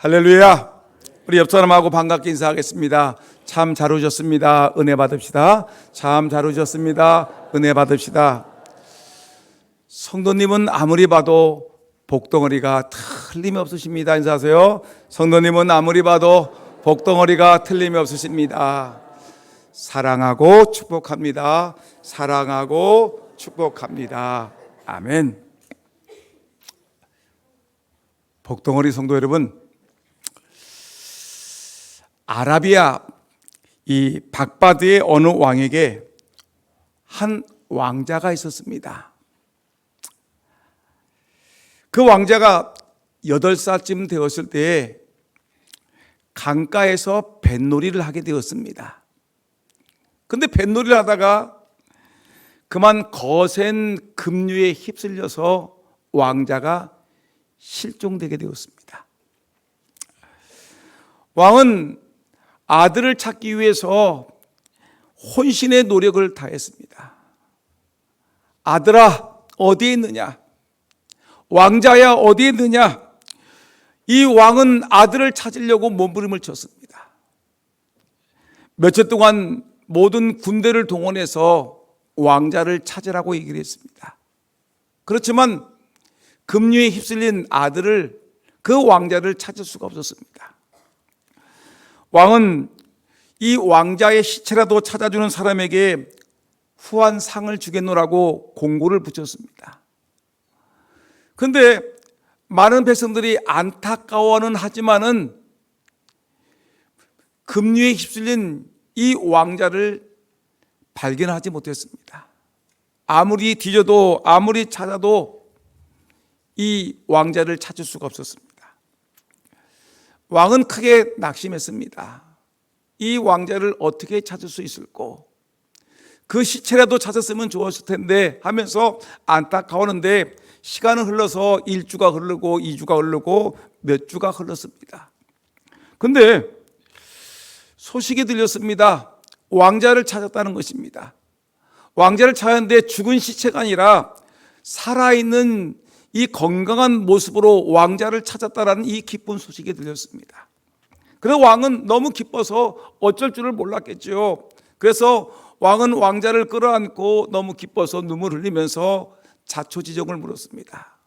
할렐루야. 우리 옆 사람하고 반갑게 인사하겠습니다. 참 잘 오셨습니다. 은혜 받읍시다. 참 잘 오셨습니다. 은혜 받읍시다. 성도님은 아무리 봐도 복덩어리가 틀림이 없으십니다. 인사하세요. 성도님은 아무리 봐도 복덩어리가 틀림이 없으십니다. 사랑하고 축복합니다. 사랑하고 축복합니다. 아멘. 복덩어리 성도 여러분, 아라비아 이 박바드의 어느 왕에게 한 왕자가 있었습니다. 그 왕자가 8살쯤 되었을 때에 강가에서 뱃놀이를 하게 되었습니다. 근데 뱃놀이를 하다가 그만 거센 급류에 휩쓸려서 왕자가 실종되게 되었습니다. 왕은 아들을 찾기 위해서 혼신의 노력을 다했습니다. 아들아, 어디에 있느냐? 왕자야, 어디에 있느냐? 이 왕은 아들을 찾으려고 몸부림을 쳤습니다. 며칠 동안 모든 군대를 동원해서 왕자를 찾으라고 얘기를 했습니다. 그렇지만 급류에 휩쓸린 아들을, 그 왕자를 찾을 수가 없었습니다. 왕은 이 왕자의 시체라도 찾아주는 사람에게 후한 상을 주겠노라고 공고를 붙였습니다. 그런데 많은 백성들이 안타까워는 하지만은 급류에 휩쓸린 이 왕자를 발견하지 못했습니다. 아무리 뒤져도 아무리 찾아도 이 왕자를 찾을 수가 없었습니다. 왕은 크게 낙심했습니다. 이 왕자를 어떻게 찾을 수 있을까? 그 시체라도 찾았으면 좋았을 텐데 하면서 안타까웠는데 시간은 흘러서 1주가 흐르고 2주가 흐르고 몇 주가 흘렀습니다. 근데 소식이 들렸습니다. 왕자를 찾았다는 것입니다. 왕자를 찾았는데 죽은 시체가 아니라 살아있는 이 건강한 모습으로 왕자를 찾았다라는 이 기쁜 소식이 들렸습니다. 그래서 왕은 너무 기뻐서 어쩔 줄을 몰랐겠죠. 그래서 왕은 왕자를 끌어안고 너무 기뻐서 눈물 흘리면서 자초지종을 물었습니다.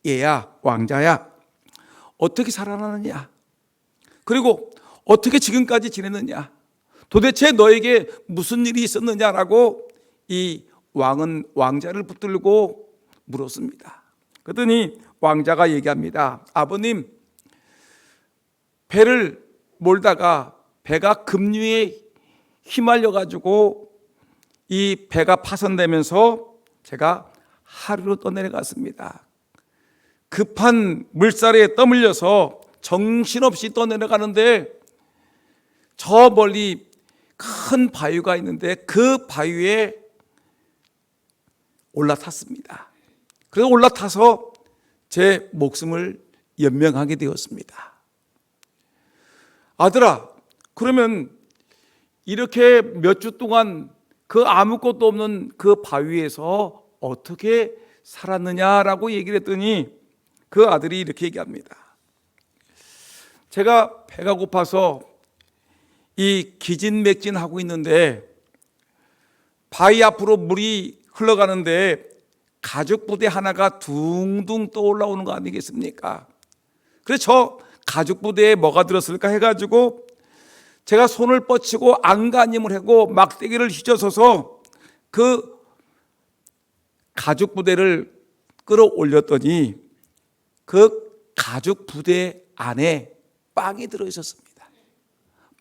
얘야, 왕자야, 어떻게 살아나느냐? 그리고 어떻게 지금까지 지냈느냐? 도대체 너에게 무슨 일이 있었느냐라고 이 왕은 왕자를 붙들고 물었습니다. 그랬더니 왕자가 얘기합니다. 아버님, 배를 몰다가 배가 급류에 휘말려 가지고 이 배가 파손되면서 제가 하루로 떠내려갔습니다. 급한 물살에 떠밀려서 정신없이 떠내려가는데 저 멀리 큰 바위가 있는데 그 바위에 올라탔습니다. 그래서 올라타서 제 목숨을 연명하게 되었습니다. 아들아, 그러면 이렇게 몇 주 동안 그 아무것도 없는 그 바위에서 어떻게 살았느냐라고 얘기를 했더니 그 아들이 이렇게 얘기합니다. 제가 배가 고파서 이 기진맥진하고 있는데 바위 앞으로 물이 흘러가는데 가죽 부대 하나가 둥둥 떠올라오는 거 아니겠습니까? 그래서 저 가죽 부대에 뭐가 들었을까 해가지고 제가 손을 뻗치고 안간힘을 하고 막대기를 휘저어서 그 가죽 부대를 끌어올렸더니 그 가죽 부대 안에 빵이 들어있었습니다.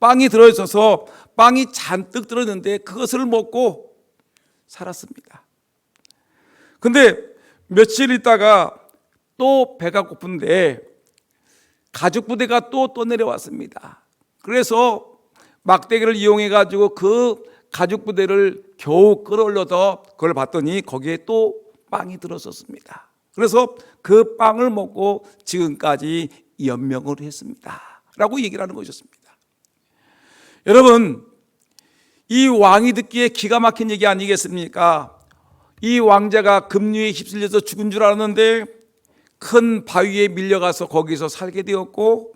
빵이 들어있어서 빵이 잔뜩 들었는데 그것을 먹고 살았습니다. 근데 며칠 있다가 또 배가 고픈데 가죽 부대가 또 떠내려왔습니다. 그래서 막대기를 이용해 가지고 그 가죽 부대를 겨우 끌어올려서 그걸 봤더니 거기에 또 빵이 들었었습니다. 그래서 그 빵을 먹고 지금까지 연명을 했습니다 라고 얘기를 하는 것이었습니다. 여러분, 이 왕이 듣기에 기가 막힌 얘기 아니겠습니까? 이 왕자가 급류에 휩쓸려서 죽은 줄 알았는데 큰 바위에 밀려가서 거기서 살게 되었고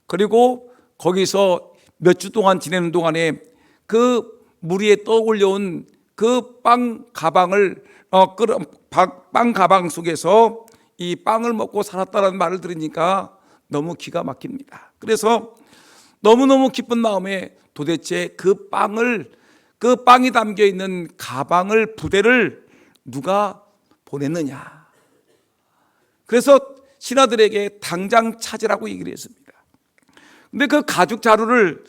그리고 거기서 몇 주 동안 지내는 동안에 그 물 위에 떠올려온 그 빵 가방을 빵 가방 속에서 이 빵을 먹고 살았다는 말을 들으니까 너무 기가 막힙니다. 그래서 너무너무 기쁜 마음에 도대체 그 빵이 담겨 있는 가방을 부대를 누가 보냈느냐. 그래서 신하들에게 당장 찾으라고 얘기를 했습니다. 근데 그 가죽 자루를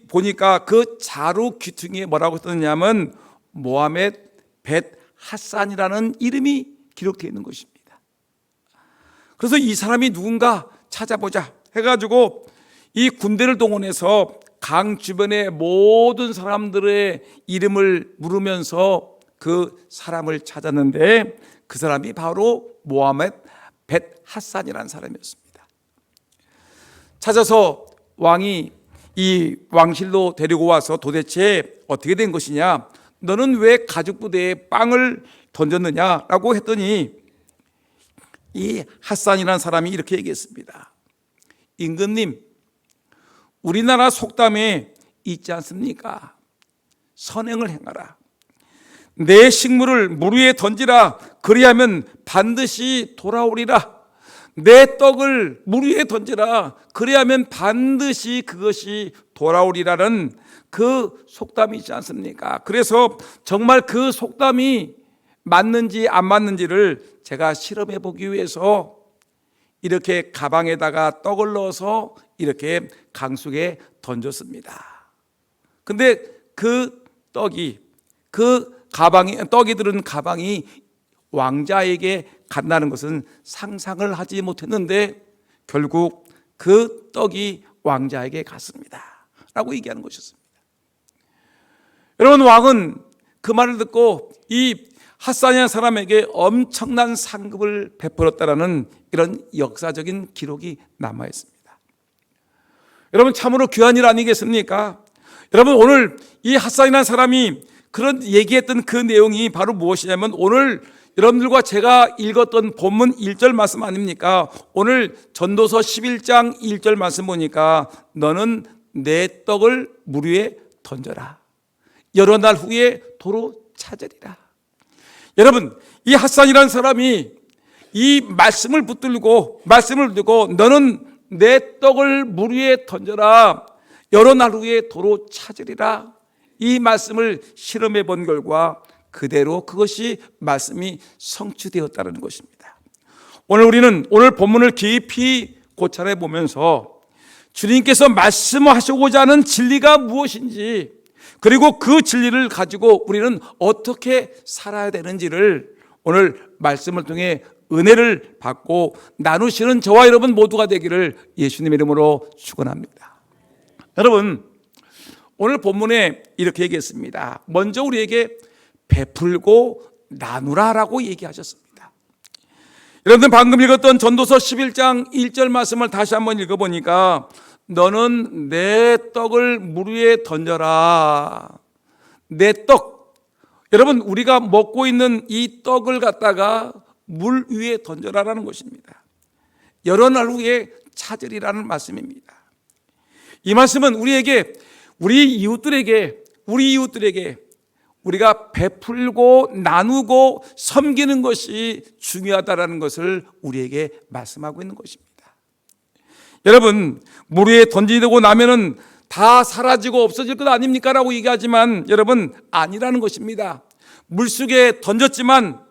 보니까 그 자루 귀퉁이에 뭐라고 썼냐면 모하메드 벳 하산이라는 이름이 기록되어 있는 것입니다. 그래서 이 사람이 누군가 찾아보자 해가지고 이 군대를 동원해서 강 주변의 모든 사람들의 이름을 물으면서 그 사람을 찾았는데 그 사람이 바로 모하메드 벳 하산이라는 사람이었습니다. 찾아서 왕이 이 왕실로 데리고 와서 도대체 어떻게 된 것이냐, 너는 왜 가죽 부대에 빵을 던졌느냐라고 했더니 이 하산이라는 사람이 이렇게 얘기했습니다. 임금님, 우리나라 속담에 있지 않습니까? 선행을 행하라. 내 식물을 물 위에 던지라. 그리하면 반드시 돌아오리라. 내 떡을 물 위에 던지라. 그리하면 반드시 그것이 돌아오리라는 그 속담이 있지 않습니까? 그래서 정말 그 속담이 맞는지 안 맞는지를 제가 실험해 보기 위해서 이렇게 가방에다가 떡을 넣어서 이렇게 강속에 던졌습니다. 근데 그 떡이 떡이 들은 가방이 왕자에게 간다는 것은 상상을 하지 못했는데 결국 그 떡이 왕자에게 갔습니다 라고 얘기하는 것이었습니다. 여러분, 왕은 그 말을 듣고 이 하산이라는 사람에게 엄청난 상급을 베풀었다라는 이런 역사적인 기록이 남아 있습니다. 여러분, 참으로 귀한 일 아니겠습니까? 여러분, 오늘 이 하산이라는 사람이 그런 얘기했던 그 내용이 바로 무엇이냐면 오늘 여러분들과 제가 읽었던 본문 1절 말씀 아닙니까? 오늘 전도서 11장 1절 말씀 보니까 너는 내 떡을 물 위에 던져라. 여러 날 후에 도로 찾으리라. 여러분, 이 하산이라는 사람이 이 말씀을 붙들고 너는 내 떡을 물 위에 던져라. 여러 날 후에 도로 찾으리라. 이 말씀을 실험해 본 결과 그대로 그것이 말씀이 성취되었다는 것입니다. 오늘 본문을 깊이 고찰해 보면서 주님께서 말씀하시고자 하는 진리가 무엇인지, 그리고 그 진리를 가지고 우리는 어떻게 살아야 되는지를 오늘 말씀을 통해 은혜를 받고 나누시는 저와 여러분 모두가 되기를 예수님의 이름으로 축원합니다. 여러분, 오늘 본문에 이렇게 얘기했습니다. 먼저 우리에게 베풀고 나누라라고 얘기하셨습니다. 여러분들 방금 읽었던 전도서 11장 1절 말씀을 다시 한번 읽어보니까 너는 내 떡을 물 위에 던져라. 내 떡, 여러분, 우리가 먹고 있는 이 떡을 갖다가 물 위에 던져라라는 것입니다. 여러 날 후에 찾으리라는 말씀입니다. 이 말씀은 우리 이웃들에게 우리가 베풀고 나누고 섬기는 것이 중요하다는 것을 우리에게 말씀하고 있는 것입니다. 여러분, 물 위에 던지고 나면은 다 사라지고 없어질 것 아닙니까? 라고 얘기하지만 여러분, 아니라는 것입니다. 물속에 던졌지만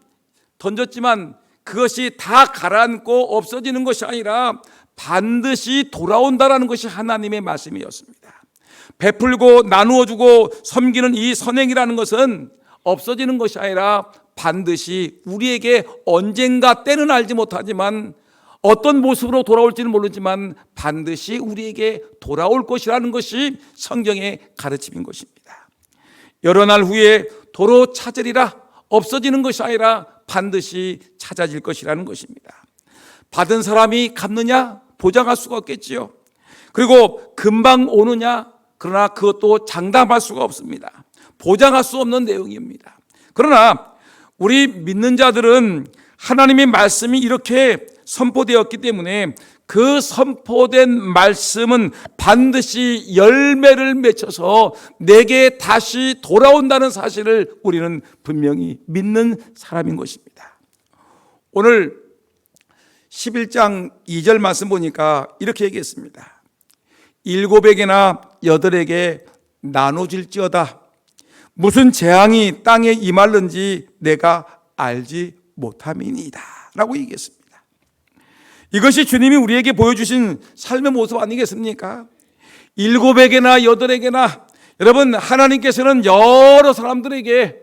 그것이 다 가라앉고 없어지는 것이 아니라 반드시 돌아온다라는 것이 하나님의 말씀이었습니다. 베풀고 나누어주고 섬기는 이 선행이라는 것은 없어지는 것이 아니라 반드시 우리에게 언젠가 때는 알지 못하지만 어떤 모습으로 돌아올지는 모르지만 반드시 우리에게 돌아올 것이라는 것이 성경의 가르침인 것입니다. 여러 날 후에 도로 찾으리라. 없어지는 것이 아니라 반드시 찾아질 것이라는 것입니다. 받은 사람이 갚느냐? 보장할 수가 없겠지요. 그리고 금방 오느냐? 그러나 그것도 장담할 수가 없습니다. 보장할 수 없는 내용입니다. 그러나 우리 믿는 자들은 하나님의 말씀이 이렇게 선포되었기 때문에 그 선포된 말씀은 반드시 열매를 맺혀서 내게 다시 돌아온다는 사실을 우리는 분명히 믿는 사람인 것입니다. 오늘 11장 2절 말씀 보니까 이렇게 얘기했습니다. 7에게나 8에게 나눠질지어다. 무슨 재앙이 땅에 임할는지 내가 알지 못함이니이다 라고 얘기했습니다. 이것이 주님이 우리에게 보여주신 삶의 모습 아니겠습니까? 7에게나 8에게나 여러분, 하나님께서는 여러 사람들에게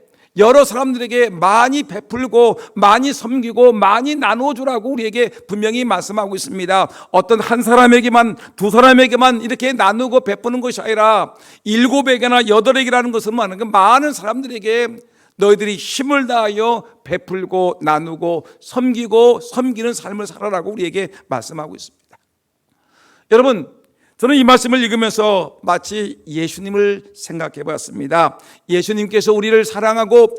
많이 베풀고 많이 섬기고 많이 나눠주라고 우리에게 분명히 말씀하고 있습니다. 어떤 한 사람에게만, 두 사람에게만 이렇게 나누고 베푸는 것이 아니라 7에게나 8에게라는 것은 많은 사람들에게 너희들이 힘을 다하여 베풀고 나누고 섬기는 삶을 살아라고 우리에게 말씀하고 있습니다. 여러분, 저는 이 말씀을 읽으면서 마치 예수님을 생각해 봤습니다. 예수님께서 우리를 사랑하고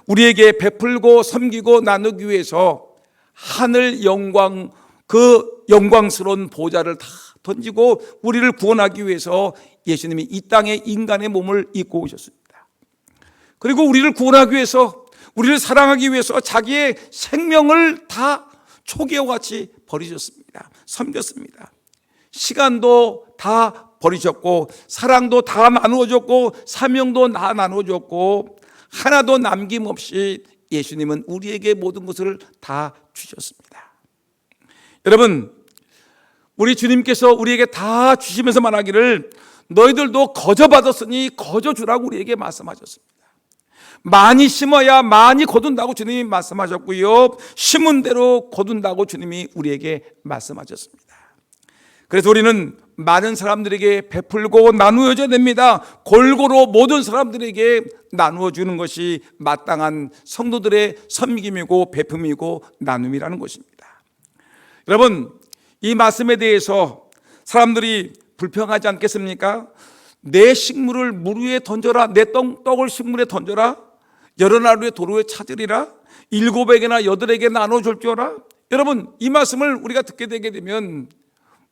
우리에게 베풀고 섬기고 나누기 위해서 하늘 영광, 그 영광스러운 보좌를 다 던지고 우리를 구원하기 위해서 예수님이 이 땅에 인간의 몸을 입고 오셨습니다. 그리고 우리를 구원하기 위해서, 우리를 사랑하기 위해서 자기의 생명을 다 초기와 같이 버리셨습니다. 섬겼습니다. 시간도 다 버리셨고 사랑도 다 나누어줬고 사명도 다 나누어줬고 하나도 남김없이 예수님은 우리에게 모든 것을 다 주셨습니다. 여러분, 우리 주님께서 우리에게 다 주시면서 말하기를 너희들도 거저 받았으니 거저 주라고 우리에게 말씀하셨습니다. 많이 심어야 많이 거둔다고 주님이 말씀하셨고요, 심은 대로 거둔다고 주님이 우리에게 말씀하셨습니다. 그래서 우리는 많은 사람들에게 베풀고 나누어줘야 됩니다. 골고루 모든 사람들에게 나누어 주는 것이 마땅한 성도들의 섬김이고 베품이고 나눔이라는 것입니다. 여러분, 이 말씀에 대해서 사람들이 불평하지 않겠습니까? 내 식물을 물 위에 던져라, 내 떡을 식물에 던져라, 여러 나루의 도로에 찾으리라, 7에게나 8에게 나눠줄 줄 알아. 여러분, 이 말씀을 우리가 듣게 되게 되면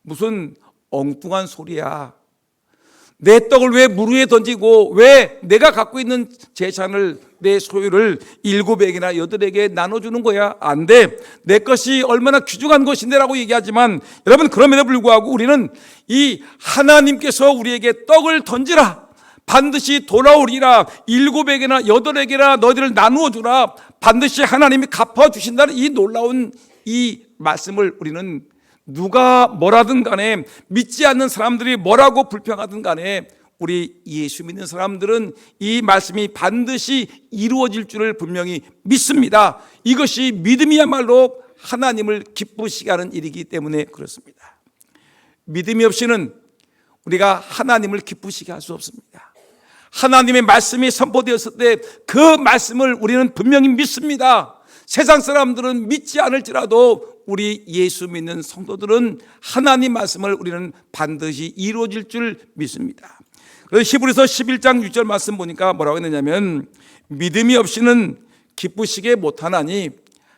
무슨 엉뚱한 소리야. 내 떡을 왜 물 위에 던지고 왜 내가 갖고 있는 재산을, 내 소유를 7에게나 8에게 나눠주는 거야? 안 돼. 내 것이 얼마나 귀중한 것인데 라고 얘기하지만 여러분, 그럼에도 불구하고 우리는 이 하나님께서 우리에게 떡을 던지라, 반드시 돌아오리라, 7에게나 8에게나 너희들을 나누어 주라, 반드시 하나님이 갚아주신다는 이 놀라운 이 말씀을 우리는 누가 뭐라든 간에, 믿지 않는 사람들이 뭐라고 불평하든 간에 우리 예수 믿는 사람들은 이 말씀이 반드시 이루어질 줄을 분명히 믿습니다. 이것이 믿음이야말로 하나님을 기쁘시게 하는 일이기 때문에 그렇습니다. 믿음이 없이는 우리가 하나님을 기쁘시게 할 수 없습니다. 하나님의 말씀이 선포되었을 때 그 말씀을 우리는 분명히 믿습니다. 세상 사람들은 믿지 않을지라도 우리 예수 믿는 성도들은 하나님 말씀을 우리는 반드시 이루어질 줄 믿습니다. 그래서 히브리서 11장 6절 말씀 보니까 뭐라고 했느냐면, 믿음이 없이는 기쁘시게 못하나니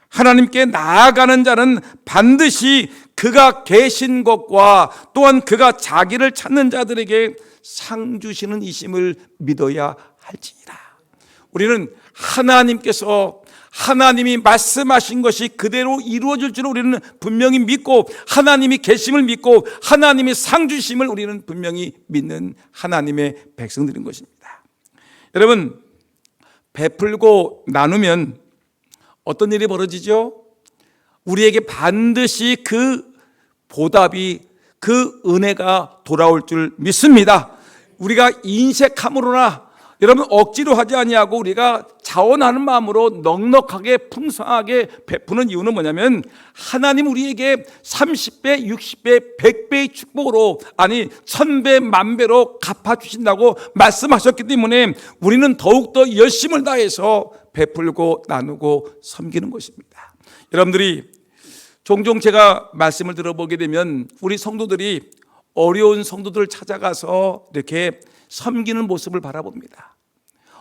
하나님께 나아가는 자는 반드시 그가 계신 것과 또한 그가 자기를 찾는 자들에게 상 주시는 이심을 믿어야 할지니라. 우리는 하나님이 말씀하신 것이 그대로 이루어질 줄 우리는 분명히 믿고, 하나님이 계심을 믿고 하나님이 상 주심을 우리는 분명히 믿는 하나님의 백성들인 것입니다. 여러분, 베풀고 나누면 어떤 일이 벌어지죠? 우리에게 반드시 그 보답이, 그 은혜가 돌아올 줄 믿습니다. 우리가 인색함으로나 여러분 억지로 하지 아니하고 우리가 자원하는 마음으로 넉넉하게 풍성하게 베푸는 이유는 뭐냐면, 하나님 우리에게 30배, 60배, 100배의 축복으로, 아니 1000배, 만배로 갚아주신다고 말씀하셨기 때문에 우리는 더욱더 열심을 다해서 베풀고 나누고 섬기는 것입니다. 여러분들이 종종 제가 말씀을 들어보게 되면 우리 성도들이 어려운 성도들을 찾아가서 이렇게 섬기는 모습을 바라봅니다.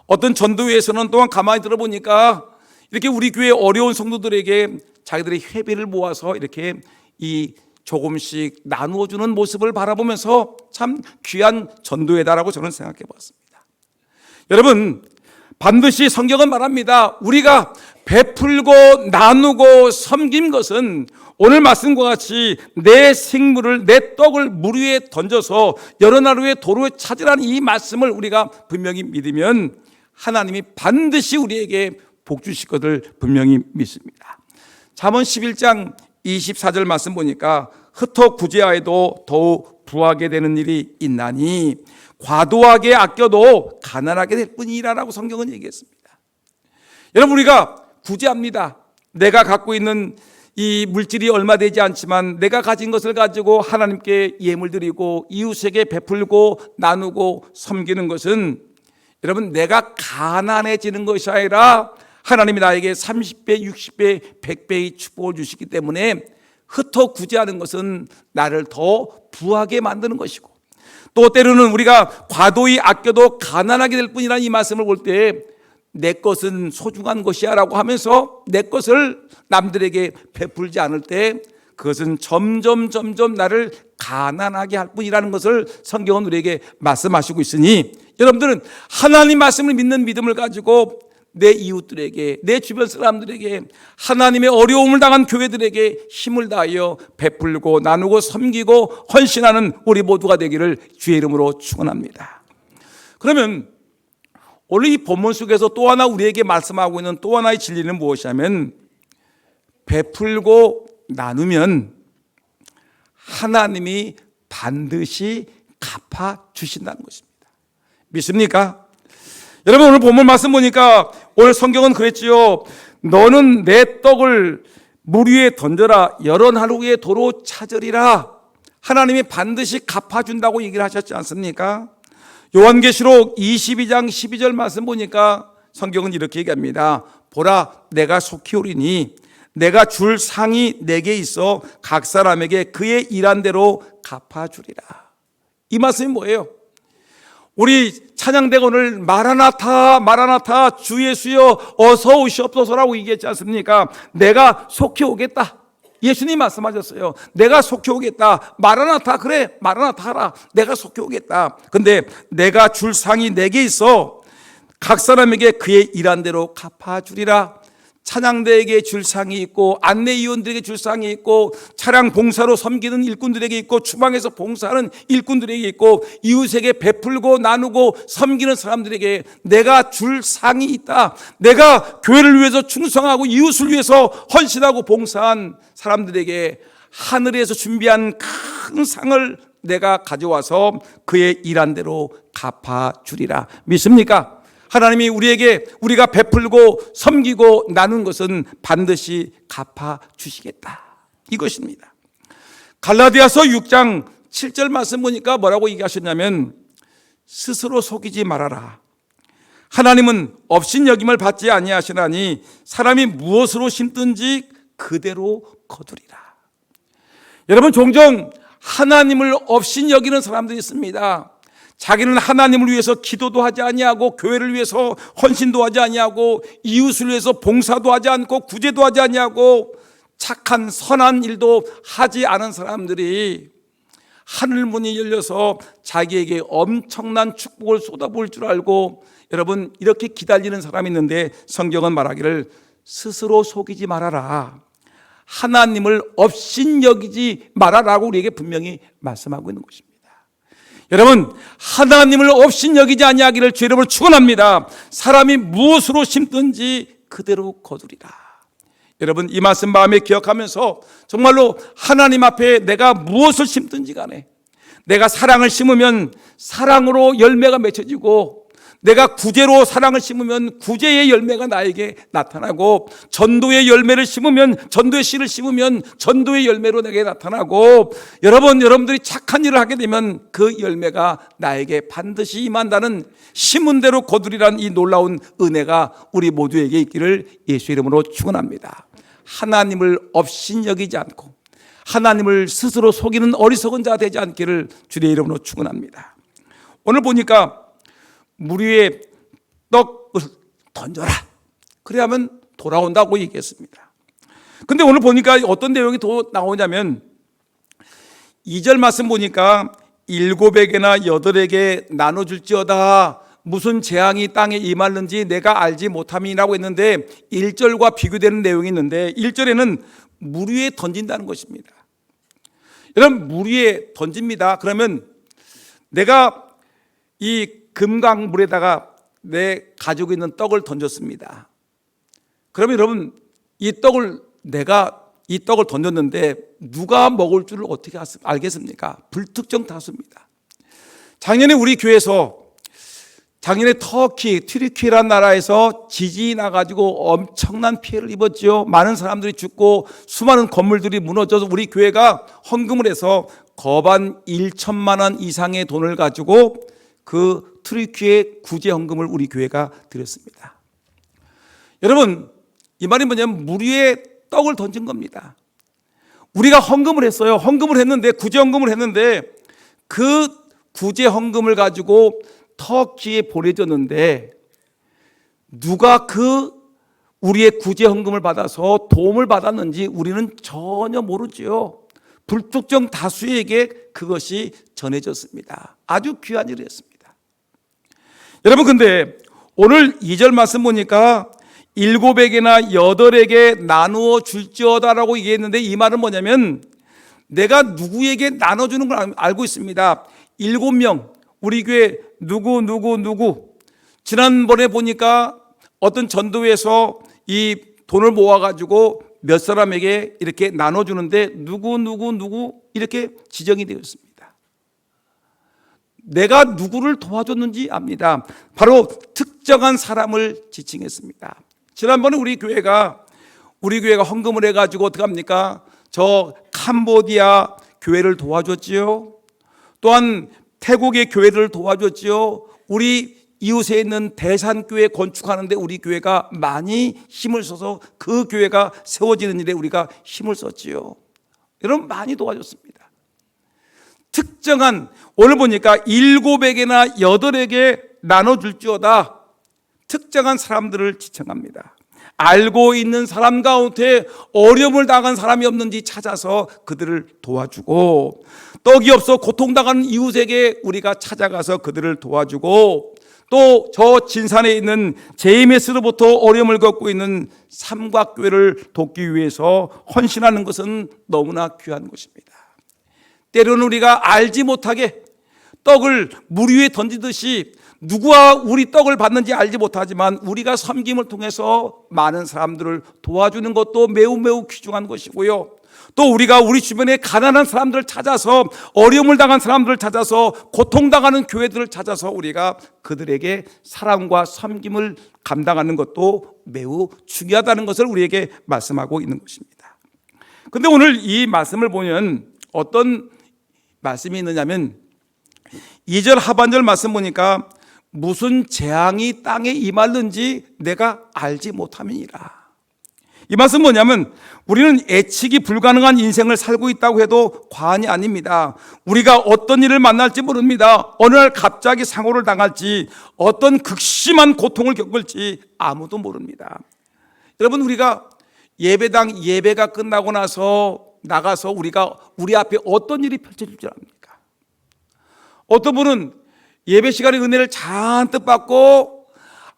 어떤 전도회에서는 또한 가만히 들어보니까 이렇게 우리 교회 어려운 성도들에게 자기들의 회비를 모아서 이렇게 이 조금씩 나누어 주는 모습을 바라보면서 참 귀한 전도회다라고 저는 생각해 봤습니다. 여러분, 반드시 성경은 말합니다. 우리가 베풀고 나누고 섬긴 것은 오늘 말씀과 같이 내 생물을, 내 떡을 물 위에 던져서 여러 나루의 도로에 찾으라는 이 말씀을 우리가 분명히 믿으면 하나님이 반드시 우리에게 복 주실 것을 분명히 믿습니다. 잠언 11장 24절 말씀 보니까 흩어 구제하여도 더욱 부하게 되는 일이 있나니 과도하게 아껴도 가난하게 될 뿐이라라고 성경은 얘기했습니다. 여러분, 우리가 구제합니다. 내가 갖고 있는 이 물질이 얼마 되지 않지만 내가 가진 것을 가지고 하나님께 예물 드리고 이웃에게 베풀고 나누고 섬기는 것은 여러분, 내가 가난해지는 것이 아니라 하나님이 나에게 30배, 60배, 100배의 축복을 주시기 때문에 흩어 구제하는 것은 나를 더 부하게 만드는 것이고, 또 때로는 우리가 과도히 아껴도 가난하게 될 뿐이라는 이 말씀을 볼 때 내 것은 소중한 것이야 라고 하면서 내 것을 남들에게 베풀지 않을 때 그것은 점점 나를 가난하게 할 뿐이라는 것을 성경은 우리에게 말씀하시고 있으니, 여러분들은 하나님 말씀을 믿는 믿음을 가지고 내 이웃들에게, 내 주변 사람들에게, 하나님의 어려움을 당한 교회들에게 힘을 다하여 베풀고 나누고 섬기고 헌신하는 우리 모두가 되기를 주의 이름으로 축원합니다. 그러면 오늘 이 본문 속에서 또 하나 우리에게 말씀하고 있는 또 하나의 진리는 무엇이냐면, 베풀고 나누면 하나님이 반드시 갚아 주신다는 것입니다. 믿습니까? 여러분, 오늘 본문 말씀 보니까 오늘 성경은 그랬지요. 너는 내 떡을 물 위에 던져라, 여러 나루의 도로 찾으리라. 하나님이 반드시 갚아준다고 얘기를 하셨지 않습니까? 요한계시록 22장 12절 말씀 보니까 성경은 이렇게 얘기합니다. 보라, 내가 속히 오리니 내가 줄 상이 내게 있어 각 사람에게 그의 일한 대로 갚아주리라. 이 말씀이 뭐예요? 우리 찬양대가 오늘 마라나타 마라나타 주 예수여 어서 오시옵소서라고 얘기했지 않습니까? 내가 속히 오겠다. 예수님 말씀하셨어요. 내가 속히 오겠다. 마라나타, 그래, 마라나타 하라. 내가 속히 오겠다. 근데 내가 줄 상이 내게 있어 각 사람에게 그의 일한 대로 갚아주리라. 찬양대에게 줄 상이 있고, 안내위원들에게 줄 상이 있고, 차량 봉사로 섬기는 일꾼들에게 있고, 주방에서 봉사하는 일꾼들에게 있고, 이웃에게 베풀고 나누고 섬기는 사람들에게 내가 줄 상이 있다. 내가 교회를 위해서 충성하고 이웃을 위해서 헌신하고 봉사한 사람들에게 하늘에서 준비한 큰 상을 내가 가져와서 그의 일한 대로 갚아주리라. 믿습니까? 하나님이 우리에게 우리가 베풀고 섬기고 나눈 것은 반드시 갚아주시겠다, 이것입니다. 갈라디아서 6장 7절 말씀 보니까 뭐라고 얘기하셨냐면, 스스로 속이지 말아라. 하나님은 업신여김을 받지 아니하시나니 사람이 무엇으로 심든지 그대로 거두리라. 여러분, 종종 하나님을 업신여기는 사람들이 있습니다. 자기는 하나님을 위해서 기도도 하지 아니하고, 교회를 위해서 헌신도 하지 아니하고, 이웃을 위해서 봉사도 하지 않고, 구제도 하지 아니하고, 착한 선한 일도 하지 않은 사람들이 하늘문이 열려서 자기에게 엄청난 축복을 쏟아부을 줄 알고, 여러분, 이렇게 기다리는 사람이 있는데 성경은 말하기를 스스로 속이지 말아라. 하나님을 업신여기지 말아라고 우리에게 분명히 말씀하고 있는 것입니다. 여러분, 하나님을 업신여기지 아니하기를 주의 이름으로 축원합니다. 사람이 무엇으로 심든지 그대로 거두리라. 여러분, 이 말씀 마음에 기억하면서 정말로 하나님 앞에 내가 무엇을 심든지 간에, 내가 사랑을 심으면 사랑으로 열매가 맺혀지고, 내가 구제로 사랑을 심으면 구제의 열매가 나에게 나타나고, 전도의 열매를 심으면, 전도의 씨를 심으면 전도의 열매로 내게 나타나고, 여러분들이 착한 일을 하게 되면 그 열매가 나에게 반드시 임한다는 심은 대로 거두리라는 이 놀라운 은혜가 우리 모두에게 있기를 예수 이름으로 축원합니다. 하나님을 업신여기지 않고 하나님을 스스로 속이는 어리석은 자 되지 않기를 주의 이름으로 축원합니다. 오늘 보니까 물 위에 떡을 던져라. 그래야면 돌아온다고 얘기했습니다. 근데 오늘 보니까 어떤 내용이 더 나오냐면 2절 말씀 보니까 7에게나 8에게 나눠줄지어다 무슨 재앙이 땅에 임하는지 내가 알지 못함이라고 했는데 1절과 비교되는 내용이 있는데 1절에는 물 위에 던진다는 것입니다. 여러분 물 위에 던집니다. 그러면 내가 이 금강물에다가 내 가지고 있는 떡을 던졌습니다. 그러면 여러분 내가 이 떡을 던졌는데 누가 먹을 줄을 어떻게 알겠습니까? 불특정 다수입니다. 작년에 우리 교회에서 작년에 튀르키예라는 나라에서 지진이 나가지고 엄청난 피해를 입었죠. 많은 사람들이 죽고 수많은 건물들이 무너져서 우리 교회가 헌금을 해서 거반 1천만 원 이상의 돈을 가지고 그 튀르키예 구제 헌금을 우리 교회가 드렸습니다. 여러분 이 말이 뭐냐면 물 위에 떡을 던진 겁니다. 우리가 헌금을 했어요. 헌금을 했는데 구제 헌금을 했는데 그 구제 헌금을 가지고 터키에 보내줬는데 누가 그 우리의 구제 헌금을 받아서 도움을 받았는지 우리는 전혀 모르죠. 불특정 다수에게 그것이 전해졌습니다. 아주 귀한 일이었습니다. 여러분 근데 오늘 2절 말씀 보니까 7에게나 8에게 나누어 줄지어다라고 얘기했는데 이 말은 뭐냐면 내가 누구에게 나눠주는 걸 알고 있습니다. 7명 우리 교회 누구 지난번에 보니까 어떤 전도회에서 이 돈을 모아가지고 몇 사람에게 이렇게 나눠주는데 누구 이렇게 지정이 되어 있습니다. 내가 누구를 도와줬는지 압니다. 바로 특정한 사람을 지칭했습니다. 지난번에 우리 교회가 헌금을 해가지고 어떻게 합니까? 저 캄보디아 교회를 도와줬지요. 또한 태국의 교회를 도와줬지요. 우리 이웃에 있는 대산교회 건축하는데 우리 교회가 많이 힘을 써서 그 교회가 세워지는 일에 우리가 힘을 썼지요. 여러분 많이 도와줬습니다. 특정한 오늘 보니까 7에게나 8에게 나눠줄지어다 특정한 사람들을 지칭합니다. 알고 있는 사람 가운데 어려움을 당한 사람이 없는지 찾아서 그들을 도와주고 떡이 없어 고통당하는 이웃에게 우리가 찾아가서 그들을 도와주고 또 저 진산에 있는 JMS로부터 어려움을 겪고 있는 삼각교회를 돕기 위해서 헌신하는 것은 너무나 귀한 것입니다. 때로는 우리가 알지 못하게 떡을 물 위에 던지듯이 누구와 우리 떡을 받는지 알지 못하지만 우리가 섬김을 통해서 많은 사람들을 도와주는 것도 매우 귀중한 것이고요. 또 우리가 우리 주변에 가난한 사람들을 찾아서 어려움을 당한 사람들을 찾아서 고통당하는 교회들을 찾아서 우리가 그들에게 사랑과 섬김을 감당하는 것도 매우 중요하다는 것을 우리에게 말씀하고 있는 것입니다. 그런데 오늘 이 말씀을 보면 어떤 말씀이 있느냐면 2절 하반절 말씀 보니까 무슨 재앙이 땅에 임하는지 내가 알지 못함이니라. 이 말씀 뭐냐면 우리는 예측이 불가능한 인생을 살고 있다고 해도 과언이 아닙니다. 우리가 어떤 일을 만날지 모릅니다. 어느 날 갑자기 상호를 당할지 어떤 극심한 고통을 겪을지 아무도 모릅니다. 여러분 우리가 예배가 끝나고 나가서 우리가 우리 앞에 어떤 일이 펼쳐질 줄 압니까? 어떤 분은 예배 시간에 은혜를 잔뜩 받고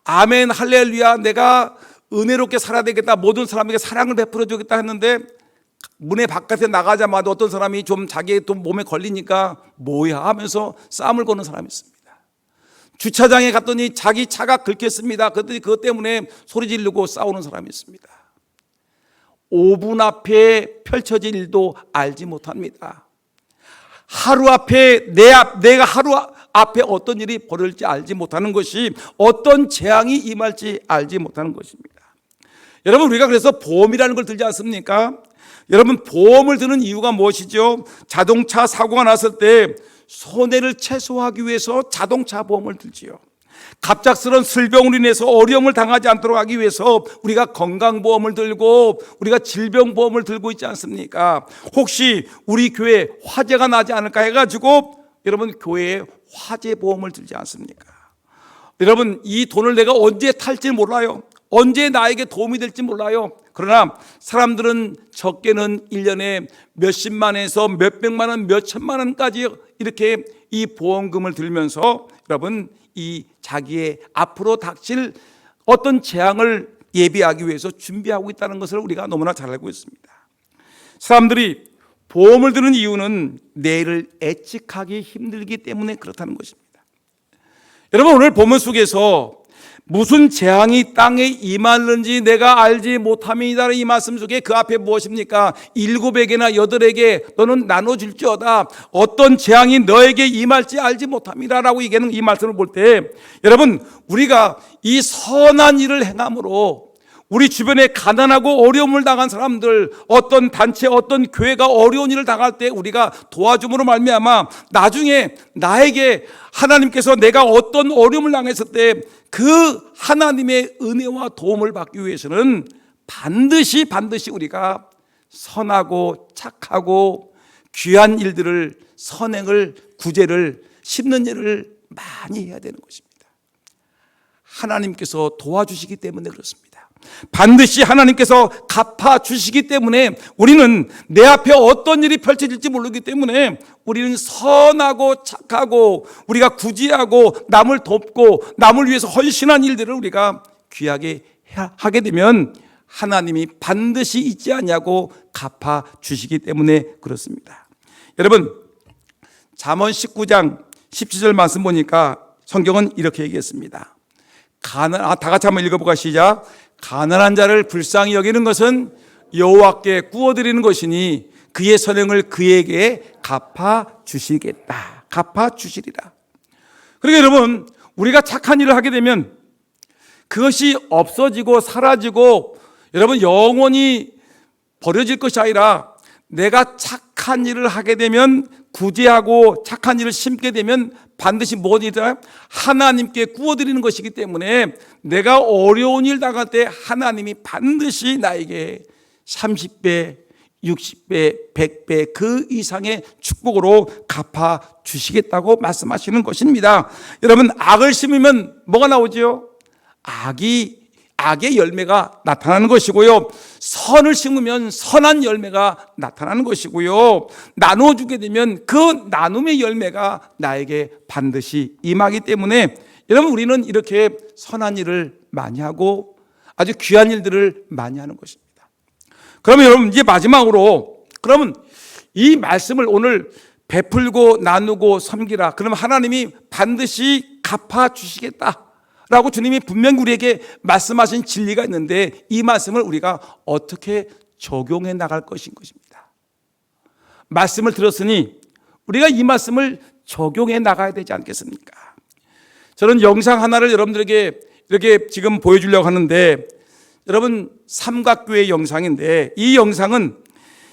아멘 할렐루야 내가 은혜롭게 살아야 되겠다 모든 사람에게 사랑을 베풀어 주겠다 했는데 문에 바깥에 나가자마자 어떤 사람이 좀 자기의 또 몸에 걸리니까 뭐야 하면서 싸움을 거는 사람이 있습니다. 주차장에 갔더니 자기 차가 긁혔습니다. 그랬더니 그것 때문에 소리 지르고 싸우는 사람이 있습니다. 5분 앞에 펼쳐질 일도 알지 못합니다. 하루 앞에 내가 하루 앞에 어떤 일이 벌어질지 알지 못하는 것이 어떤 재앙이 임할지 알지 못하는 것입니다. 여러분 우리가 그래서 보험이라는 걸 들지 않습니까? 여러분 보험을 드는 이유가 무엇이죠? 자동차 사고가 났을 때 손해를 최소화하기 위해서 자동차 보험을 들지요. 갑작스러운 슬병으로 인해서 어려움을 당하지 않도록 하기 위해서 우리가 건강보험을 들고 우리가 질병보험을 들고 있지 않습니까? 혹시 우리 교회에 화재가 나지 않을까 해가지고 여러분 교회에 화재보험을 들지 않습니까? 여러분 이 돈을 내가 언제 탈지 몰라요. 언제 나에게 도움이 될지 몰라요. 그러나 사람들은 적게는 1년에 몇십만에서 몇백만 원, 몇천만 원까지 이렇게 이 보험금을 들면서 여러분 이 자기의 앞으로 닥칠 어떤 재앙을 예비하기 위해서 준비하고 있다는 것을 우리가 너무나 잘 알고 있습니다. 사람들이 보험을 드는 이유는 내일을 예측하기 힘들기 때문에 그렇다는 것입니다. 여러분 오늘 본문 속에서 무슨 재앙이 땅에 임하는지 내가 알지 못함이다 이 말씀 속에 그 앞에 무엇입니까? 7에게나 8에게 너는 나눠줄지어다. 어떤 재앙이 너에게 임할지 알지 못함이라라고 얘기하는 이 말씀을 볼 때 여러분 우리가 이 선한 일을 행함으로 우리 주변에 가난하고 어려움을 당한 사람들, 어떤 단체, 어떤 교회가 어려운 일을 당할 때 우리가 도와줌으로 말미암아 나중에 나에게 하나님께서 내가 어떤 어려움을 당했을 때 그 하나님의 은혜와 도움을 받기 위해서는 반드시 우리가 선하고 착하고 귀한 일들을, 선행을, 구제를, 심는 일을 많이 해야 되는 것입니다. 하나님께서 도와주시기 때문에 그렇습니다. 반드시 하나님께서 갚아주시기 때문에 우리는 내 앞에 어떤 일이 펼쳐질지 모르기 때문에 우리는 선하고 착하고 우리가 구제하고 남을 돕고 남을 위해서 헌신한 일들을 우리가 귀하게 하게 되면 하나님이 반드시 잊지 않냐고 갚아주시기 때문에 그렇습니다. 여러분 잠언 19장 17절 말씀 보니까 성경은 이렇게 얘기했습니다. 다 같이 한번 읽어볼까 시작. 가난한 자를 불쌍히 여기는 것은 여호와께 구워드리는 것이니 그의 선행을 그에게 갚아주시겠다. 갚아주시리라. 그러니까 여러분 우리가 착한 일을 하게 되면 그것이 없어지고 사라지고 여러분 영원히 버려질 것이 아니라 내가 착한 일을 하게 되면 구제하고 착한 일을 심게 되면 반드시 무엇이다? 하나님께 구워드리는 것이기 때문에 내가 어려운 일 당할 때 하나님이 반드시 나에게 30배, 60배, 100배 그 이상의 축복으로 갚아주시겠다고 말씀하시는 것입니다. 여러분 악을 심으면 뭐가 나오죠? 악의 열매가 나타나는 것이고요. 선을 심으면 선한 열매가 나타나는 것이고요. 나눠주게 되면 그 나눔의 열매가 나에게 반드시 임하기 때문에 여러분 우리는 이렇게 선한 일을 많이 하고 아주 귀한 일들을 많이 하는 것입니다. 그러면 여러분 이제 마지막으로 그러면 이 말씀을 오늘 베풀고 나누고 섬기라. 그러면 하나님이 반드시 갚아주시겠다 라고 주님이 분명히 우리에게 말씀하신 진리가 있는데 이 말씀을 우리가 어떻게 적용해 나갈 것인 것입니다. 말씀을 들었으니 우리가 이 말씀을 적용해 나가야 되지 않겠습니까? 저는 영상 하나를 여러분들에게 이렇게 지금 보여주려고 하는데 여러분 삼각교회 영상인데 이 영상은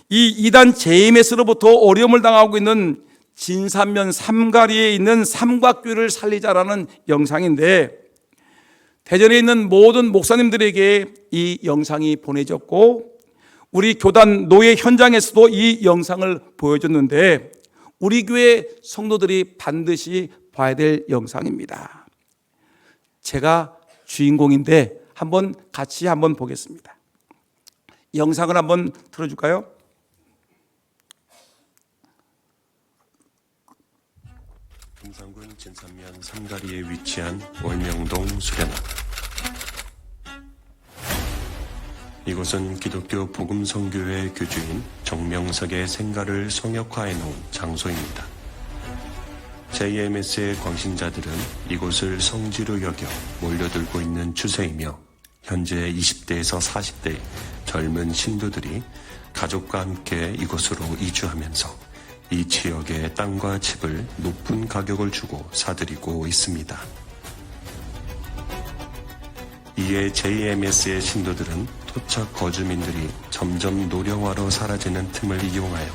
이 이단 JMS로부터 어려움을 당하고 있는 진산면 삼가리에 있는 삼각교회를 살리자라는 영상인데 대전에 있는 모든 목사님들에게 이 영상이 보내졌고 우리 교단 노예 현장에서도 이 영상을 보여줬는데 우리 교회 성도들이 반드시 봐야 될 영상입니다. 제가 주인공인데 같이 한번 보겠습니다. 영상을 한번 틀어줄까요? 금산군 진산면 삼가리에 위치한 월명동 수련원. 이곳은 기독교 복음성교회 교주인 정명석의 생가를 성역화해 놓은 장소입니다. JMS의 광신자들은 이곳을 성지로 여겨 몰려들고 있는 추세이며 현재 20대에서 40대의 젊은 신도들이 가족과 함께 이곳으로 이주하면서 이 지역의 땅과 집을 높은 가격을 주고 사들이고 있습니다. 이에 JMS의 신도들은 토착 거주민들이 점점 노령화로 사라지는 틈을 이용하여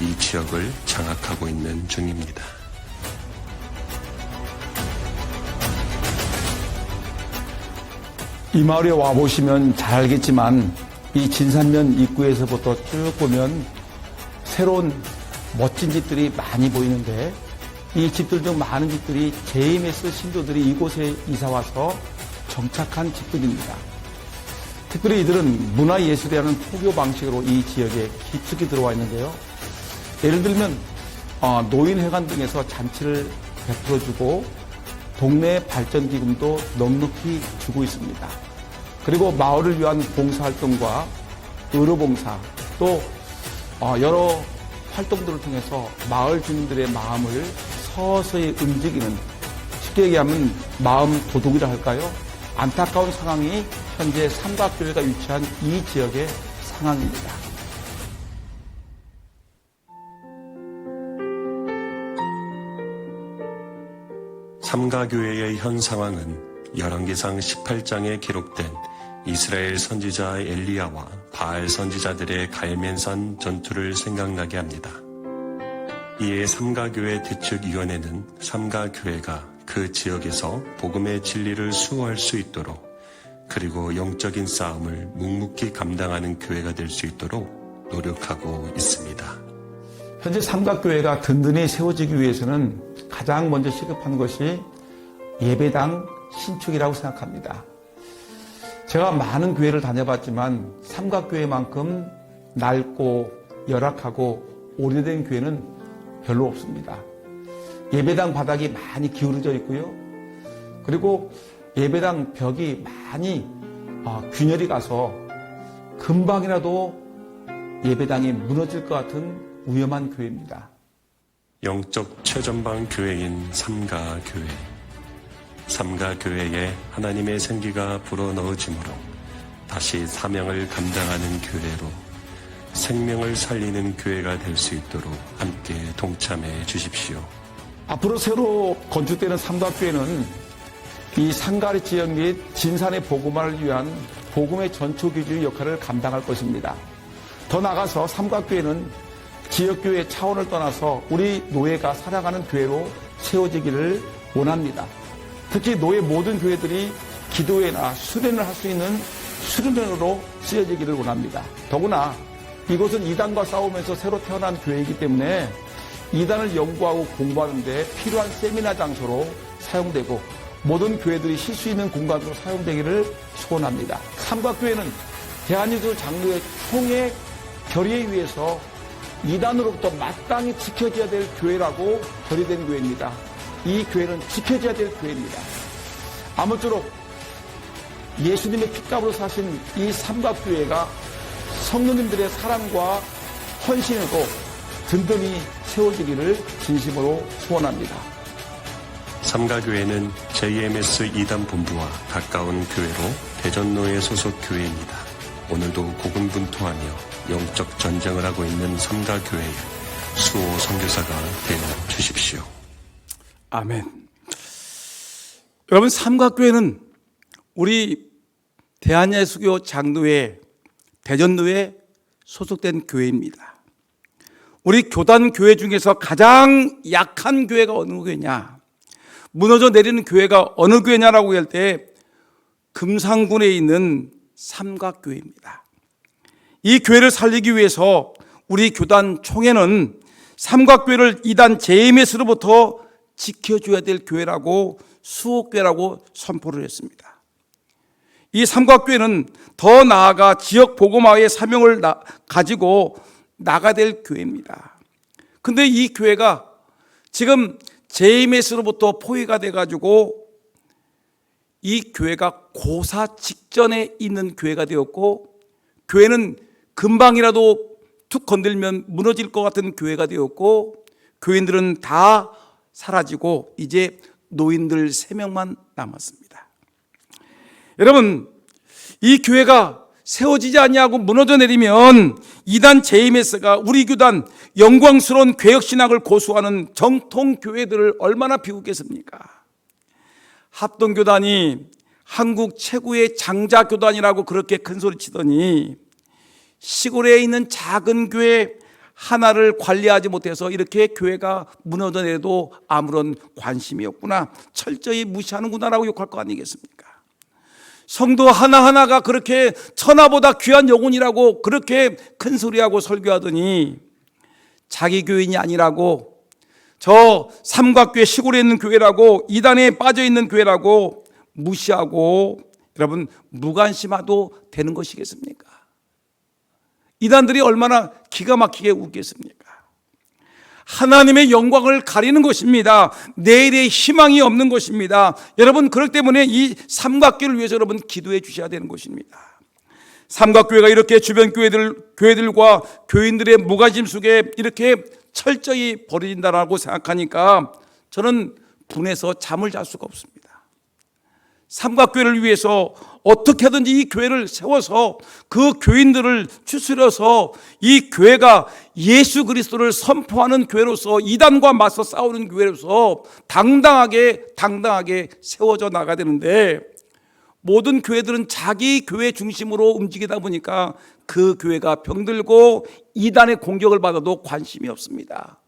이 지역을 장악하고 있는 중입니다. 이 마을에 와보시면 잘 알겠지만 이 진산면 입구에서부터 쭉 보면 새로운 멋진 집들이 많이 보이는데 이 집들 중 많은 집들이 JMS 신도들이 이곳에 이사와서 정착한 집들입니다. 특별히 이들은 문화예술이라는 포교 방식으로 이 지역에 깊숙이 들어와 있는데요. 예를 들면 노인회관 등에서 잔치를 베풀어주고 동네 발전기금도 넉넉히 주고 있습니다. 그리고 마을을 위한 봉사활동과 의료봉사 또 여러 활동들을 통해서 마을 주민들의 마음을 서서히 움직이는, 쉽게 얘기하면 마음 도둑이라 할까요? 안타까운 상황이 현재 삼각교회가 위치한 이 지역의 상황입니다. 삼가교회의 현 상황은 열왕기상 18장에 기록된 이스라엘 선지자 엘리야와 바알 선지자들의 갈멜산 전투를 생각나게 합니다. 이에 삼가교회 대책위원회는 삼가교회가 그 지역에서 복음의 진리를 수호할 수 있도록, 그리고 영적인 싸움을 묵묵히 감당하는 교회가 될 수 있도록 노력하고 있습니다. 현재 삼각교회가 든든히 세워지기 위해서는 가장 먼저 시급한 것이 예배당 신축이라고 생각합니다. 제가 많은 교회를 다녀봤지만 삼각교회만큼 낡고 열악하고 오래된 교회는 별로 없습니다. 예배당 바닥이 많이 기울어져 있고요. 그리고 예배당 벽이 많이 균열이 가서 금방이라도 예배당이 무너질 것 같은 위험한 교회입니다. 영적 최전방 교회인 삼가교회. 삼가교회에 하나님의 생기가 불어넣어지므로 다시 사명을 감당하는 교회로 생명을 살리는 교회가 될 수 있도록 함께 동참해 주십시오. 앞으로 새로 건축되는 삼각교회는 이 상가리 지역 및 진산의 복음화를 위한 복음의 전초기주의 역할을 감당할 것입니다. 더 나아가서 삼각교회는 지역교회 차원을 떠나서 우리 노예가 살아가는 교회로 세워지기를 원합니다. 특히 노예 모든 교회들이 기도회나 수련을 할 수 있는 수련회로 쓰여지기를 원합니다. 더구나 이곳은 이단과 싸우면서 새로 태어난 교회이기 때문에 이단을 연구하고 공부하는 데 필요한 세미나 장소로 사용되고 모든 교회들이 쉴 수 있는 공간으로 사용되기를 소원합니다. 삼각교회는 대한민국 장로의 총회 결의에 의해서 이단으로부터 마땅히 지켜져야 될 교회라고 결의된 교회입니다. 이 교회는 지켜져야 될 교회입니다. 아무쪼록 예수님의 핏값으로 사신 이 삼각교회가 성도님들의 사랑과 헌신으로 든든히 세워지기를 진심으로 소원합니다. 삼가교회는 JMS 2단 본부와 가까운 교회로 대전로에 소속 교회입니다. 오늘도 고군분투하며 영적 전쟁을 하고 있는 삼가교회의 수호 선교사가 되어 주십시오. 아멘. 여러분, 삼각교회는 우리 대한예수교 장로회 대전로에 소속된 교회입니다. 우리 교단 교회 중에서 가장 약한 교회가 어느 교회냐, 무너져 내리는 교회가 어느 교회냐라고 할 때 금상군에 있는 삼각교회입니다. 이 교회를 살리기 위해서 우리 교단 총회는 삼각교회를 이단 JMS로부터 지켜줘야 될 교회라고, 수호교회라고 선포를 했습니다. 이 삼각교회는 더 나아가 지역 복음화의 사명을 가지고 나가야 될 교회입니다. 근데 이 교회가 지금 JMS로부터 포위가 돼가지고 이 교회가 고사 직전에 있는 교회가 되었고, 교회는 금방이라도 툭 건들면 무너질 것 같은 교회가 되었고, 교인들은 다 사라지고 이제 노인들 3명만 남았습니다. 여러분, 이 교회가 세워지지 아니하고 무너져 내리면 이단 JMS가 우리 교단 영광스러운 개혁신학을 고수하는 정통 교회들을 얼마나 비웃겠습니까? 합동교단이 한국 최고의 장자교단이라고 그렇게 큰소리 치더니 시골에 있는 작은 교회 하나를 관리하지 못해서 이렇게 교회가 무너져 내려도 아무런 관심이 없구나, 철저히 무시하는구나라고 욕할 거 아니겠습니까? 성도 하나하나가 그렇게 천하보다 귀한 영혼이라고 그렇게 큰 소리하고 설교하더니 자기 교인이 아니라고, 저 삼각교회 시골에 있는 교회라고, 이단에 빠져 있는 교회라고 무시하고 여러분 무관심해도 되는 것이겠습니까? 이단들이 얼마나 기가 막히게 웃겠습니까? 하나님의 영광을 가리는 것입니다. 내일의 희망이 없는 것입니다. 여러분 그렇기 때문에 이 삼각교회를 위해서 여러분 기도해 주셔야 되는 것입니다. 삼각교회가 이렇게 주변 교회들과 교인들의 무관심 속에 이렇게 철저히 벌어진다라고 생각하니까 저는 분해서 잠을 잘 수가 없습니다. 삼각교회를 위해서 어떻게든지 이 교회를 세워서 그 교인들을 추스려서 이 교회가 예수 그리스도를 선포하는 교회로서 이단과 맞서 싸우는 교회로서 당당하게 세워져 나가야 되는데, 모든 교회들은 자기 교회 중심으로 움직이다 보니까 그 교회가 병들고 이단의 공격을 받아도 관심이 없습니다.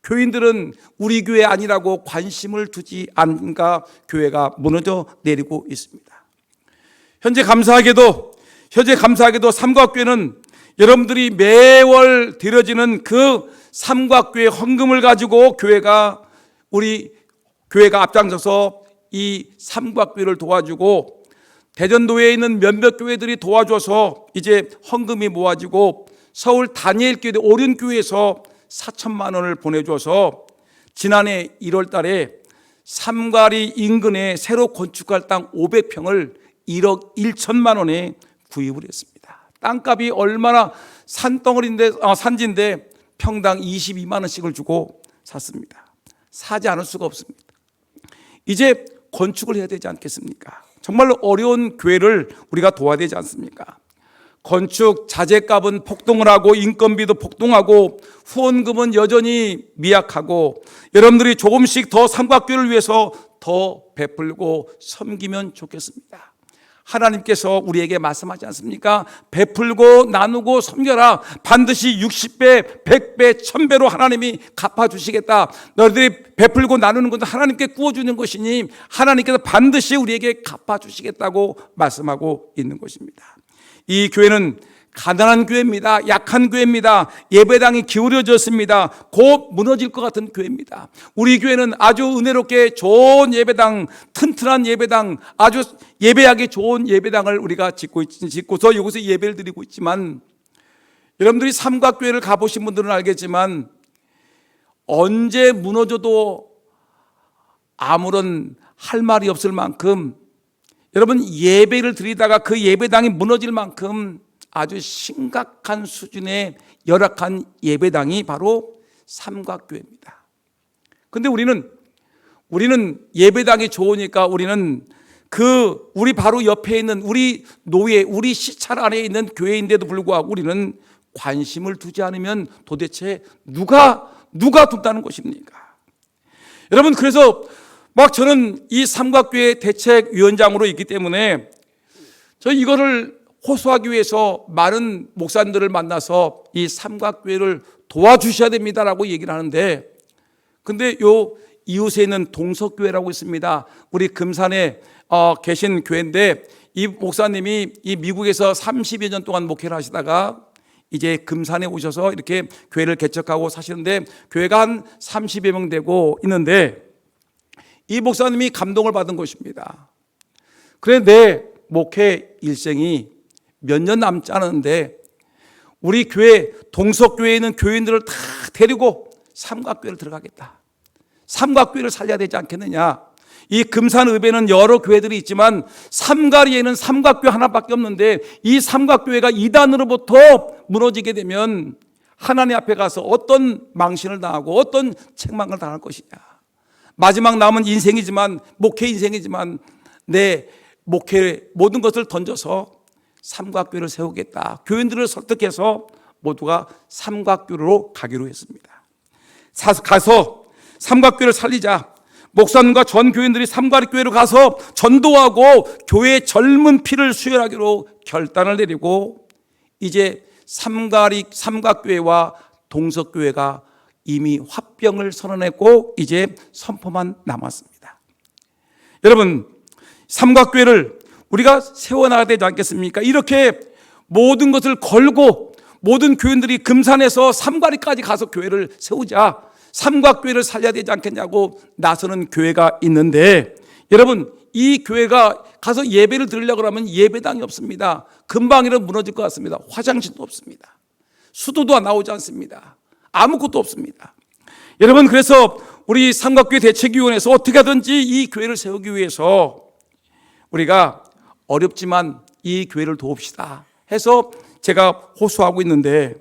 교인들은 우리 교회 아니라고 관심을 두지 않으니까 교회가 무너져 내리고 있습니다. 현재 감사하게도 삼각교회는 여러분들이 매월 드려지는 그 삼각교회 헌금을 가지고 우리 교회가 앞장서서 이 삼각교회를 도와주고, 대전도에 있는 몇몇 교회들이 도와줘서 이제 헌금이 모아지고, 서울 다니엘교회 오륜교회에서 4천만 원을 보내줘서 지난해 1월 달에 삼가리 인근에 새로 건축할 땅 500평을 1억 1천만 원에 구입을 했습니다. 땅값이 얼마나 산지인데 평당 22만 원씩을 주고 샀습니다. 사지 않을 수가 없습니다. 이제 건축을 해야 되지 않겠습니까? 정말로 어려운 교회를 우리가 도와야 되지 않습니까? 건축 자재값은 폭등을 하고 인건비도 폭등하고 후원금은 여전히 미약하고, 여러분들이 조금씩 더 삼각교회를 위해서 더 베풀고 섬기면 좋겠습니다. 하나님께서 우리에게 말씀하지 않습니까? 베풀고 나누고 섬겨라. 반드시 60배, 100배, 1000배로 하나님이 갚아주시겠다. 너희들이 베풀고 나누는 것은 하나님께 구워주는 것이니 하나님께서 반드시 우리에게 갚아주시겠다고 말씀하고 있는 것입니다. 이 교회는 가난한 교회입니다. 약한 교회입니다. 예배당이 기울어졌습니다. 곧 무너질 것 같은 교회입니다. 우리 교회는 아주 은혜롭게 좋은 예배당, 튼튼한 예배당, 아주 예배하기 좋은 예배당을 우리가 짓고서 여기서 예배를 드리고 있지만, 여러분들이 삼각교회를 가보신 분들은 알겠지만 언제 무너져도 아무런 할 말이 없을 만큼, 여러분 예배를 드리다가 그 예배당이 무너질 만큼 아주 심각한 수준의 열악한 예배당이 바로 삼각교회입니다. 그런데 우리는 예배당이 좋으니까 우리는 우리 바로 옆에 있는 우리 노예, 우리 시찰 안에 있는 교회인데도 불구하고 우리는 관심을 두지 않으면 도대체 누가 둔다는 것입니까? 여러분, 그래서 저는 이 삼각교회 대책위원장으로 있기 때문에 이거를 호소하기 위해서 많은 목사님들을 만나서 이 삼각교회를 도와주셔야 됩니다라고 얘기를 하는데, 근데 요 이웃에 있는 동석교회라고 있습니다. 우리 금산에 계신 교회인데, 이 목사님이 이 미국에서 30여 년 동안 목회를 하시다가 이제 금산에 오셔서 이렇게 교회를 개척하고 사시는데, 교회가 한 30여 명 되고 있는데, 이 목사님이 감동을 받은 것입니다. 그래, 내 목회 일생이 몇 년 남지 않았는데 우리 교회 동석교회에 있는 교인들을 다 데리고 삼각교회를 들어가겠다. 삼각교회를 살려야 되지 않겠느냐. 이 금산읍에는 여러 교회들이 있지만 삼가리에는 삼각교회 하나밖에 없는데, 이 삼각교회가 이단으로부터 무너지게 되면 하나님 앞에 가서 어떤 망신을 당하고 어떤 책망을 당할 것이냐. 마지막 남은 인생이지만, 목회 인생이지만 내 목회 모든 것을 던져서 삼각교회를 세우겠다. 교인들을 설득해서 모두가 삼각교회로 가기로 했습니다. 가서 삼각교회를 살리자. 목사님과 전 교인들이 삼각교회로 가서 전도하고 교회의 젊은 피를 수혈하기로 결단을 내리고, 이제 삼각교회와 동석교회가 이미 화병을 선언했고 이제 선포만 남았습니다. 여러분, 삼각교회를 우리가 세워나가야 되지 않겠습니까? 이렇게 모든 것을 걸고 모든 교인들이 금산에서 삼가리까지 가서 교회를 세우자, 삼각교회를 살려야 되지 않겠냐고 나서는 교회가 있는데, 여러분 이 교회가 가서 예배를 드리려고 하면 예배당이 없습니다. 금방이라도 무너질 것 같습니다. 화장실도 없습니다. 수도도 나오지 않습니다. 아무것도 없습니다. 여러분, 그래서 우리 삼각교회 대책위원회에서 어떻게 하든지 이 교회를 세우기 위해서 우리가 어렵지만 이 교회를 도웁시다 해서 제가 호소하고 있는데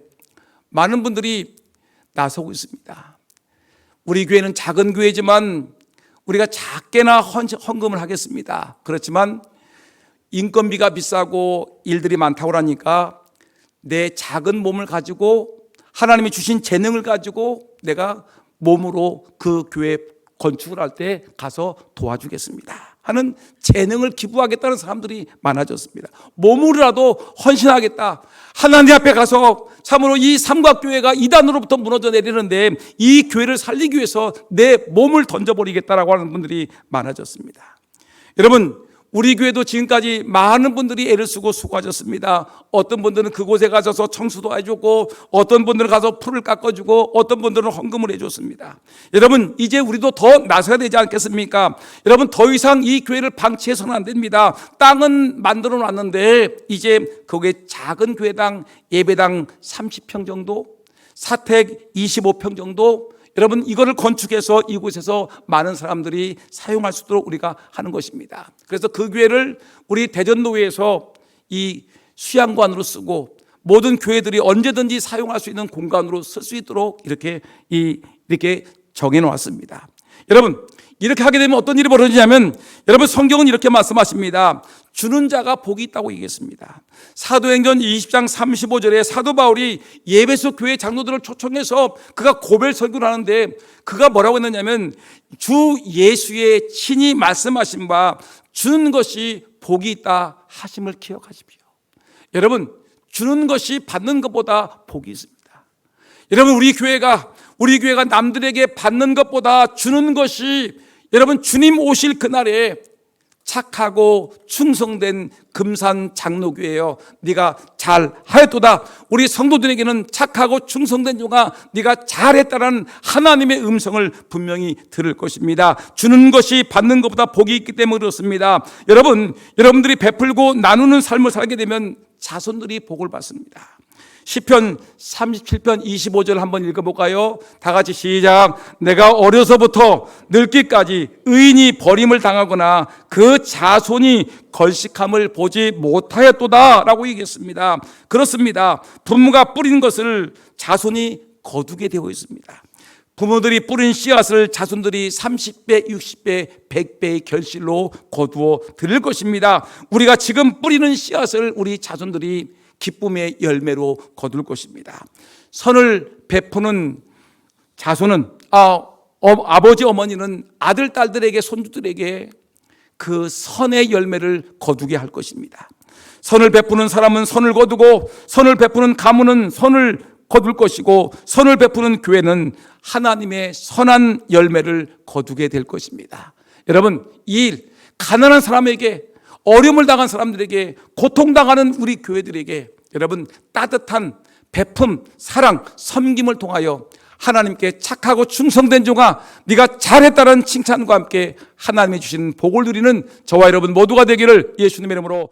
많은 분들이 나서고 있습니다. 우리 교회는 작은 교회지만 우리가 작게나 헌금을 하겠습니다. 그렇지만 인건비가 비싸고 일들이 많다고 하니까 내 작은 몸을 가지고 하나님이 주신 재능을 가지고 내가 몸으로 그 교회 건축을 할 때 가서 도와주겠습니다 하는 재능을 기부하겠다는 사람들이 많아졌습니다. 몸으로라도 헌신하겠다. 하나님 앞에 가서 참으로 이 삼각교회가 이단으로부터 무너져 내리는데 이 교회를 살리기 위해서 내 몸을 던져버리겠다라고 하는 분들이 많아졌습니다. 여러분, 우리 교회도 지금까지 많은 분들이 애를 쓰고 수고하셨습니다. 어떤 분들은 그곳에 가셔서 청소도 해주고, 어떤 분들은 가서 풀을 깎아주고, 어떤 분들은 헌금을 해줬습니다. 여러분, 이제 우리도 더 나서야 되지 않겠습니까? 여러분, 더 이상 이 교회를 방치해서는 안 됩니다. 땅은 만들어 놨는데 이제 거기에 작은 교회당 예배당 30평 정도, 사택 25평 정도, 여러분, 이거를 건축해서 이곳에서 많은 사람들이 사용할 수 있도록 우리가 하는 것입니다. 그래서 그 교회를 우리 대전노회에서 이 수양관으로 쓰고 모든 교회들이 언제든지 사용할 수 있는 공간으로 쓸 수 있도록 이렇게 정해 놓았습니다. 여러분, 이렇게 하게 되면 어떤 일이 벌어지냐면, 여러분, 성경은 이렇게 말씀하십니다. 주는 자가 복이 있다고 얘기했습니다. 사도행전 20장 35절에 사도 바울이 예배소 교회 장로들을 초청해서 그가 고별 설교를 하는데 그가 뭐라고 했느냐면, 주 예수의 친히 말씀하신 바 주는 것이 복이 있다 하심을 기억하십시오. 여러분, 주는 것이 받는 것보다 복이 있습니다. 여러분, 우리 교회가 남들에게 받는 것보다 주는 것이, 여러분, 주님 오실 그날에 착하고 충성된 금산 장로교회여, 네가 잘하였도다. 우리 성도들에게는 착하고 충성된 종아, 네가 잘했다라는 하나님의 음성을 분명히 들을 것입니다. 주는 것이 받는 것보다 복이 있기 때문에 그렇습니다. 여러분들이 베풀고 나누는 삶을 살게 되면 자손들이 복을 받습니다. 시편 37편 25절 한번 읽어볼까요? 다 같이 시작. 내가 어려서부터 늙기까지 의인이 버림을 당하거나 그 자손이 걸식함을 보지 못하였도다 라고 얘기했습니다. 그렇습니다. 부모가 뿌린 것을 자손이 거두게 되어 있습니다. 부모들이 뿌린 씨앗을 자손들이 30배, 60배, 100배의 결실로 거두어 드릴 것입니다. 우리가 지금 뿌리는 씨앗을 우리 자손들이 기쁨의 열매로 거둘 것입니다. 선을 베푸는 자손은 아버지 어머니는 아들 딸들에게, 손주들에게 그 선의 열매를 거두게 할 것입니다. 선을 베푸는 사람은 선을 거두고, 선을 베푸는 가문은 선을 거둘 것이고, 선을 베푸는 교회는 하나님의 선한 열매를 거두게 될 것입니다. 여러분, 이 일, 가난한 사람에게, 어려움을 당한 사람들에게, 고통당하는 우리 교회들에게 여러분, 따뜻한 베품, 사랑, 섬김을 통하여 하나님께 착하고 충성된 종아, 네가 잘했다는 칭찬과 함께 하나님이 주신 복을 누리는 저와 여러분 모두가 되기를 예수님의 이름으로